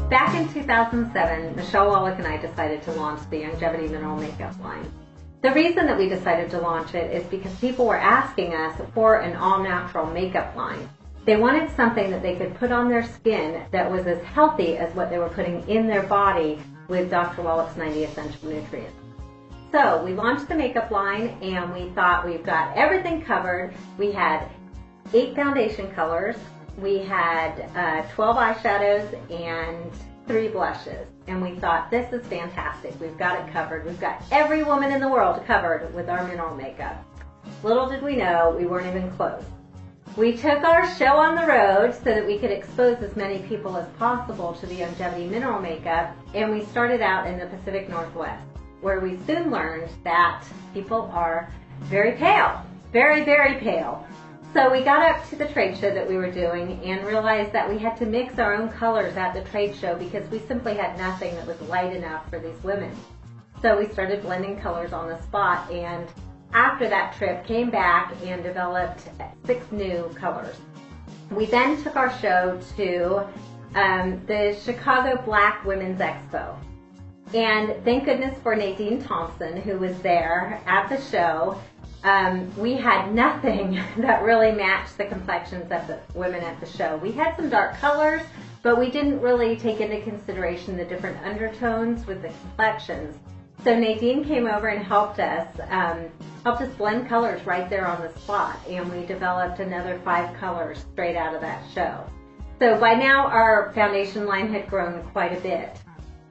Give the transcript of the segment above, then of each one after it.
Back in 2007, Michelle Wallach and I decided to launch the Youngevity mineral makeup line. The reason that we decided to launch it is because people were asking us for an all-natural makeup line. They wanted something that they could put on their skin that was as healthy as what they were putting in their body with Dr. Wallach's 90 Essential Nutrients. So we launched the makeup line and we thought we've got everything covered. We had 8 foundation colors, we had 12 eyeshadows and 3 blushes. And we thought, this is fantastic. We've got it covered. We've got every woman in the world covered with our mineral makeup. Little did we know, we weren't even close. We took our show on the road so that we could expose as many people as possible to the Youngevity mineral makeup, and we started out in the Pacific Northwest, where we soon learned that people are very pale, very, very pale. So we got up to the trade show that we were doing and realized that we had to mix our own colors at the trade show because we simply had nothing that was light enough for these women. So we started blending colors on the spot, and after that trip came back and developed 6 new colors. We then took our show to the Chicago Black Women's Expo. And thank goodness for Nadine Thompson, who was there at the show. We had nothing that really matched the complexions of the women at the show. We had some dark colors, but we didn't really take into consideration the different undertones with the complexions. So Nadine came over and helped us blend colors right there on the spot, and we developed another 5 colors straight out of that show. So by now our foundation line had grown quite a bit.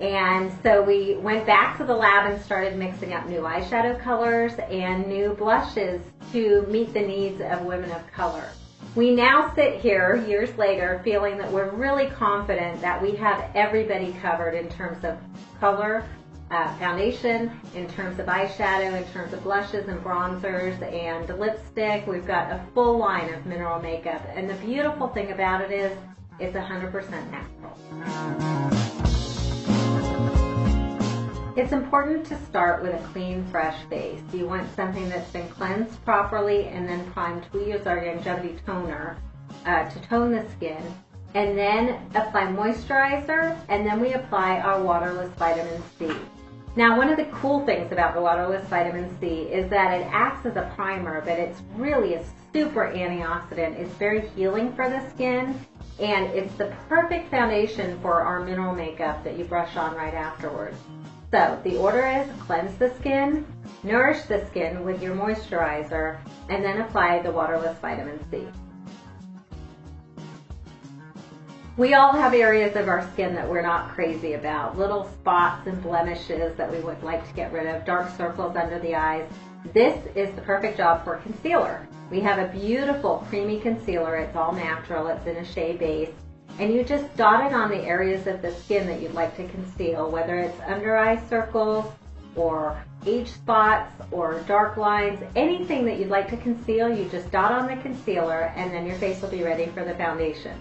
And so we went back to the lab and started mixing up new eyeshadow colors and new blushes to meet the needs of women of color. We now sit here years later feeling that we're really confident that we have everybody covered in terms of color, foundation, in terms of eyeshadow, in terms of blushes and bronzers and lipstick. We've got a full line of mineral makeup. And the beautiful thing about it is it's 100% natural. It's important to start with a clean, fresh face. You want something that's been cleansed properly and then primed. We use our Youngevity toner to tone the skin, and then apply moisturizer, and then we apply our waterless vitamin C. Now, one of the cool things about the waterless vitamin C is that it acts as a primer, but it's really a super antioxidant. It's very healing for the skin, and it's the perfect foundation for our mineral makeup that you brush on right afterwards. So the order is cleanse the skin, nourish the skin with your moisturizer, and then apply the waterless vitamin C. We all have areas of our skin that we're not crazy about, little spots and blemishes that we would like to get rid of, dark circles under the eyes. This is the perfect job for concealer. We have a beautiful creamy concealer. It's all natural. It's in a shea base. And you just dot it on the areas of the skin that you'd like to conceal, whether it's under eye circles or age spots or dark lines, anything that you'd like to conceal, you just dot on the concealer and then your face will be ready for the foundation.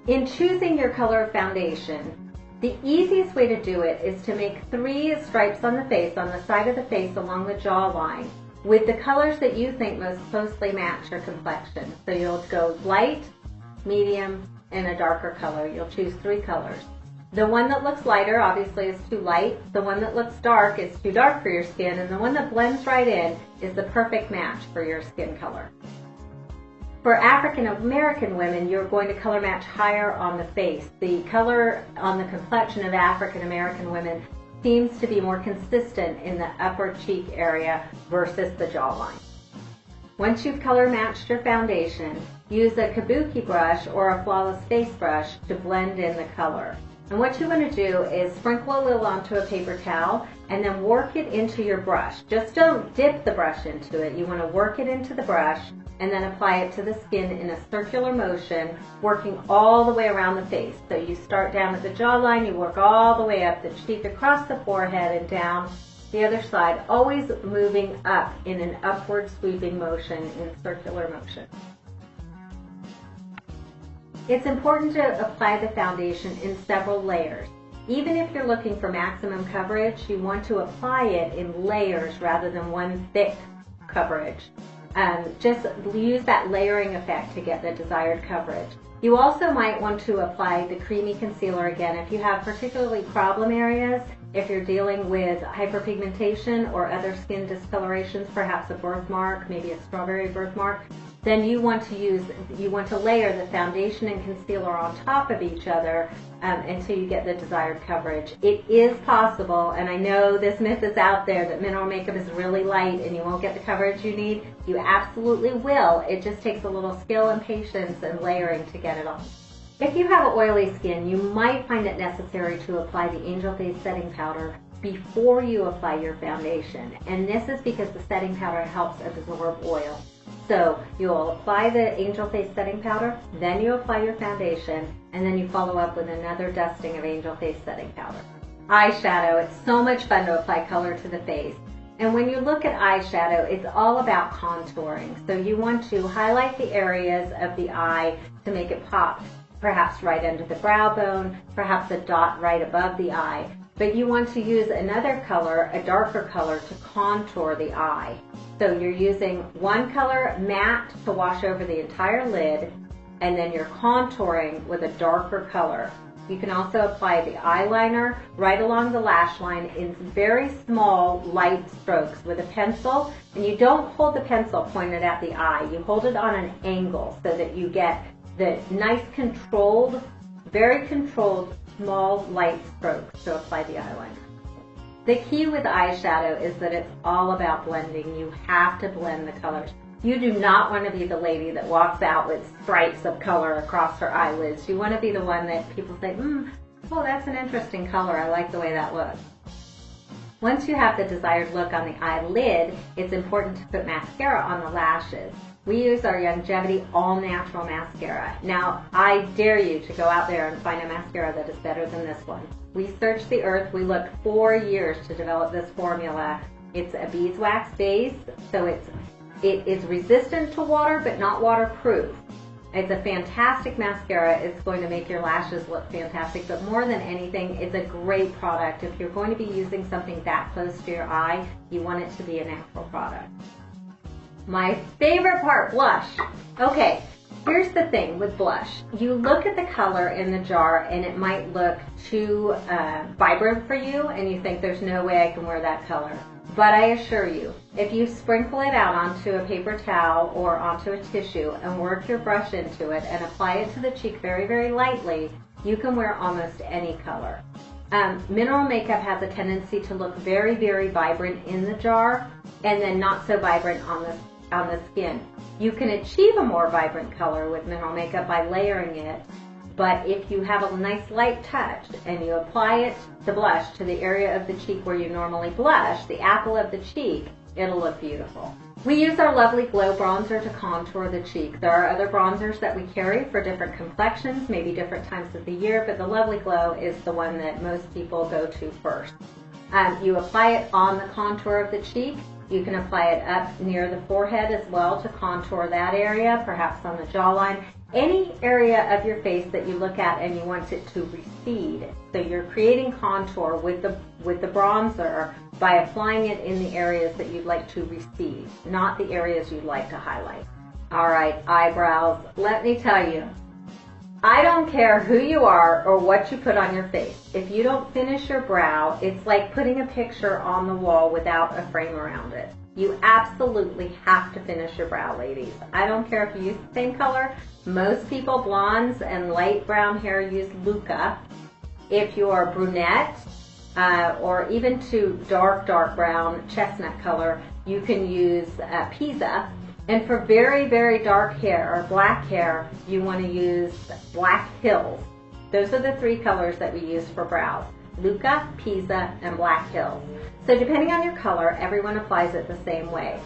In choosing your color of foundation, the easiest way to do it is to make 3 stripes on the face, on the side of the face along the jawline, with the colors that you think most closely match your complexion. So you'll go light, medium, and a darker color. You'll choose 3 colors. The one that looks lighter obviously is too light, the one that looks dark is too dark for your skin, and the one that blends right in is the perfect match for your skin color. For African American women, you're going to color match higher on the face. The color on the complexion of African American women seems to be more consistent in the upper cheek area versus the jawline. Once you've color matched your foundation, use a kabuki brush or a flawless face brush to blend in the color. And what you want to do is sprinkle a little onto a paper towel and then work it into your brush. Just don't dip the brush into it. You want to work it into the brush and then apply it to the skin in a circular motion, working all the way around the face. So you start down at the jawline, you work all the way up the cheek, across the forehead, and down the other side, always moving up in an upward sweeping motion, in circular motion. It's important to apply the foundation in several layers. Even if you're looking for maximum coverage, you want to apply it in layers rather than one thick coverage. Just use that layering effect to get the desired coverage. You also might want to apply the creamy concealer again if you have particularly problem areas, if you're dealing with hyperpigmentation or other skin discolorations, perhaps a birthmark, maybe a strawberry birthmark, then you want to layer the foundation and concealer on top of each other until you get the desired coverage. It is possible, and I know this myth is out there that mineral makeup is really light and you won't get the coverage you need. You absolutely will. It just takes a little skill and patience and layering to get it on. If you have oily skin, you might find it necessary to apply the Angel Face setting powder before you apply your foundation, and this is because the setting powder helps absorb oil. So you'll apply the Angel Face setting powder, then you apply your foundation, and then you follow up with another dusting of Angel Face setting powder. Eyeshadow, it's so much fun to apply color to the face. And when you look at eyeshadow, it's all about contouring. So you want to highlight the areas of the eye to make it pop, perhaps right under the brow bone, perhaps a dot right above the eye. But you want to use another color, a darker color, to contour the eye. So you're using one color matte to wash over the entire lid, and then you're contouring with a darker color. You can also apply the eyeliner right along the lash line in very small, light strokes with a pencil. And you don't hold the pencil pointed at the eye. You hold it on an angle so that you get the nice controlled, very controlled, small, light strokes to apply the eyeliner. The key with eyeshadow is that it's all about blending. You have to blend the colors. You do not want to be the lady that walks out with stripes of color across her eyelids. You want to be the one that people say, oh, that's an interesting color. I like the way that looks. Once you have the desired look on the eyelid, it's important to put mascara on the lashes. We use our Youngevity All Natural Mascara. Now, I dare you to go out there and find a mascara that is better than this one. We searched the earth. We looked 4 years to develop this formula. It's a beeswax base, so it is resistant to water but not waterproof. It's a fantastic mascara. It's going to make your lashes look fantastic, but more than anything, it's a great product. If you're going to be using something that close to your eye, you want it to be a natural product. My favorite part, blush. Okay, here's the thing with blush. You look at the color in the jar and it might look too vibrant for you and you think there's no way I can wear that color. But I assure you, if you sprinkle it out onto a paper towel or onto a tissue and work your brush into it and apply it to the cheek very, very lightly, you can wear almost any color. Mineral makeup has a tendency to look very, very vibrant in the jar and then not so vibrant on the skin. You can achieve a more vibrant color with mineral makeup by layering it, but if you have a nice light touch and you apply it, the blush, to the area of the cheek where you normally blush, the apple of the cheek, it'll look beautiful. We use our lovely Glow Bronzer to contour the cheek. There are other bronzers that we carry for different complexions, maybe different times of the year, but the Lovely Glow is the one that most people go to first. You apply it on the contour of the cheek. You can apply it up near the forehead as well to contour that area, perhaps on the jawline. Any area of your face that you look at and you want it to recede. So you're creating contour with the bronzer by applying it in the areas that you'd like to recede, not the areas you'd like to highlight. All right, eyebrows. Let me tell you, I don't care who you are or what you put on your face. If you don't finish your brow, it's like putting a picture on the wall without a frame around it. You absolutely have to finish your brow, ladies. I don't care if you use the same color. Most people, blondes and light brown hair, use Luca. If you're brunette or even to dark brown, chestnut color, you can use Pisa. And for very, very dark hair or black hair, you want to use Black Hills. Those are the 3 colors that we use for brows: Luca, Pisa, and Black Hills. So depending on your color, everyone applies it the same way.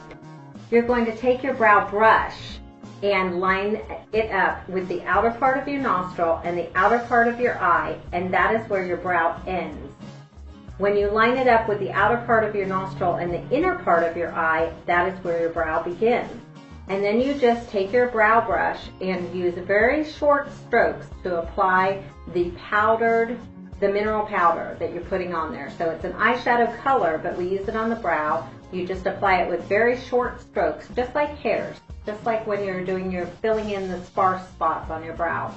You're going to take your brow brush and line it up with the outer part of your nostril and the outer part of your eye, and that is where your brow ends. When you line it up with the outer part of your nostril and the inner part of your eye, that is where your brow begins. And then you just take your brow brush and use very short strokes to apply the mineral powder that you're putting on there. So it's an eyeshadow color, but we use it on the brow. You just apply it with very short strokes, just like hairs, just like when you're filling in the sparse spots on your brow.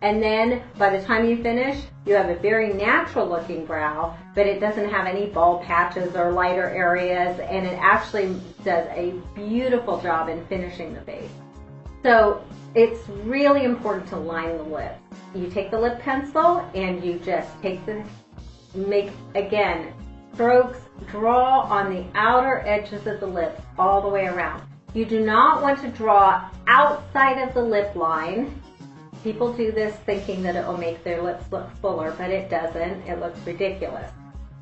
And then by the time you finish, you have a very natural looking brow, but it doesn't have any bald patches or lighter areas, and it actually does a beautiful job in finishing the face. So it's really important to line the lips. You take the lip pencil and you just make again strokes, draw on the outer edges of the lips all the way around. You do not want to draw outside of the lip line. People do this thinking that it will make their lips look fuller, but it doesn't. It looks ridiculous.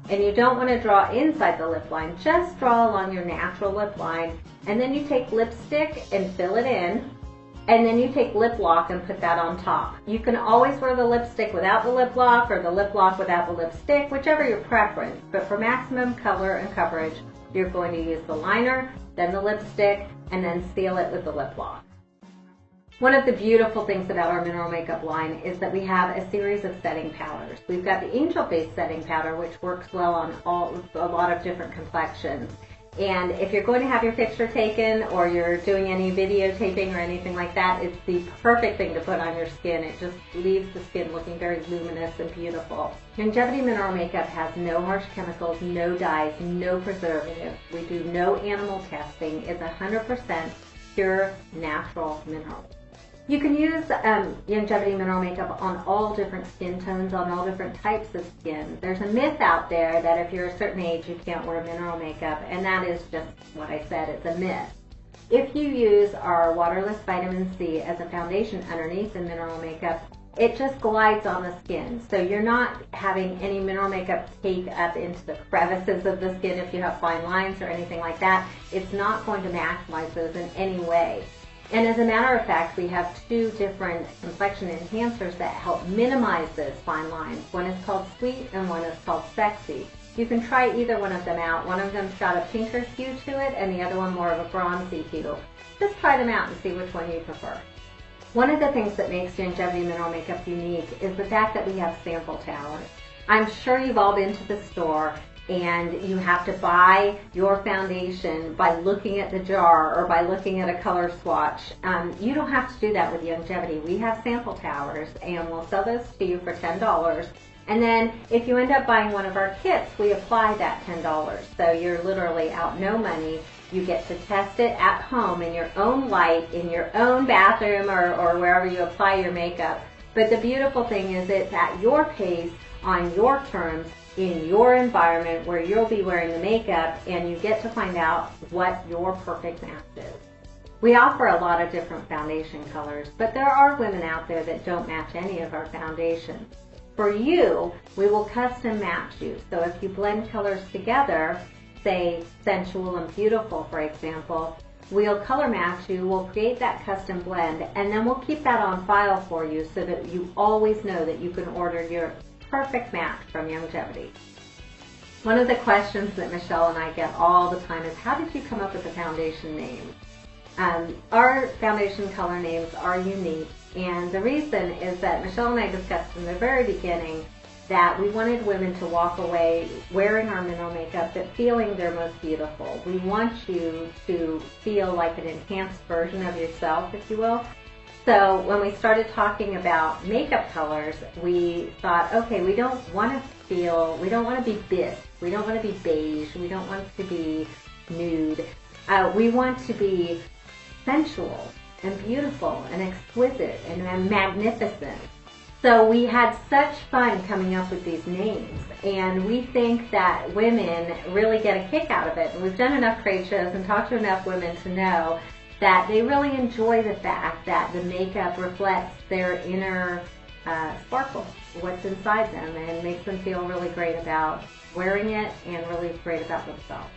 And you don't want to draw inside the lip line. Just draw along your natural lip line, and then you take lipstick and fill it in, and then you take lip lock and put that on top. You can always wear the lipstick without the lip lock or the lip lock without the lipstick, whichever your preference. But for maximum color and coverage, you're going to use the liner, then the lipstick, and then seal it with the lip lock. One of the beautiful things about our mineral makeup line is that we have a series of setting powders. We've got the angel-based setting powder, which works well on a lot of different complexions. And if you're going to have your picture taken or you're doing any videotaping or anything like that, it's the perfect thing to put on your skin. It just leaves the skin looking very luminous and beautiful. Youngevity mineral makeup has no harsh chemicals, no dyes, no preservatives. We do no animal testing. It's 100% pure natural minerals. You can use Youngevity mineral makeup on all different skin tones, on all different types of skin. There's a myth out there that if you're a certain age, you can't wear mineral makeup, and that is just what I said, it's a myth. If you use our waterless vitamin C as a foundation underneath the mineral makeup, it just glides on the skin. So you're not having any mineral makeup take up into the crevices of the skin if you have fine lines or anything like that. It's not going to maximize those in any way. And as a matter of fact, we have two different complexion enhancers that help minimize those fine lines. One is called Sweet and one is called Sexy. You can try either one of them out. One of them's got a pinker hue to it and the other one more of a bronzy hue. Just try them out and see which one you prefer. One of the things that makes Youngevity mineral makeup unique is the fact that we have sample towers. I'm sure you've all been to the store and you have to buy your foundation by looking at the jar or by looking at a color swatch. You don't have to do that with Youngevity. We have sample towers and we'll sell those to you for $10. And then if you end up buying one of our kits, we apply that $10. So you're literally out no money. You get to test it at home in your own light, in your own bathroom or wherever you apply your makeup. But the beautiful thing is it's at your pace, on your terms, in your environment where you'll be wearing the makeup, and you get to find out what your perfect match is. We offer a lot of different foundation colors, but there are women out there that don't match any of our foundations. For you, we will custom match you. So if you blend colors together, say sensual and beautiful, for example, we'll color match you, we'll create that custom blend, and then we'll keep that on file for you so that you always know that you can order your perfect match from Youngevity. One of the questions that Michelle and I get all the time is, how did you come up with the foundation names? Our foundation color names are unique, and the reason is that Michelle and I discussed from the very beginning that we wanted women to walk away wearing our mineral makeup but feeling their most beautiful. We want you to feel like an enhanced version of yourself, if you will. So when we started talking about makeup colors, we thought, okay, we don't want to be bisque, we don't want to be beige, we don't want to be nude. We want to be sensual and beautiful and exquisite and magnificent. So we had such fun coming up with these names, and we think that women really get a kick out of it. And we've done enough trade shows and talked to enough women to know that they really enjoy the fact that the makeup reflects their inner sparkle, what's inside them, and makes them feel really great about wearing it and really great about themselves.